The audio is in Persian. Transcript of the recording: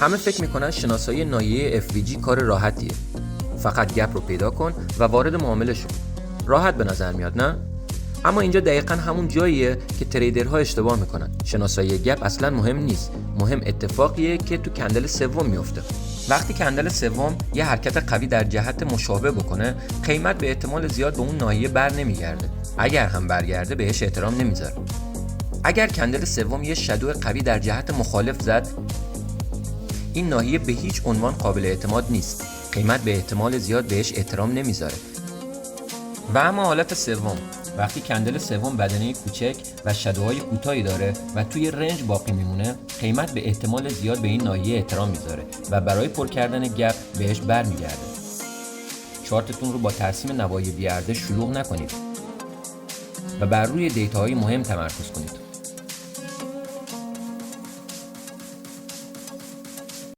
همه فکر میکنن شناسایی ناحیه FVG کار راحتیه. فقط گپ رو پیدا کن و وارد معامله شو. راحت به نظر میاد نه؟ اما اینجا دقیقاً همون جاییه که تریدرها اشتباه میکنن. شناسایی گپ اصلا مهم نیست. مهم اتفاقیه که تو کندل سوم میفته. وقتی کندل سوم یه حرکت قوی در جهت مشابه بکنه، قیمت به احتمال زیاد به اون ناحیه بر نمیگرده. اگر هم برگرده بهش احترام نمیذاره. اگر کندل سوم یه شادو قوی در جهت مخالف زد، این ناحیه به هیچ عنوان قابل اعتماد نیست. قیمت به احتمال زیاد بهش احترام نمیذاره. و اما حالت سوم، وقتی کندل سوم بدنه کوچک و شادوهای کوتاهی داره و توی رنج باقی میمونه، قیمت به احتمال زیاد به این ناحیه احترام میذاره و برای پر کردن گپ بهش برمیگرده. چارتتون رو با ترسیم نواحی بی‌ارزش شلوغ نکنید و بر روی دیتاهای مهم تمرکز کنید.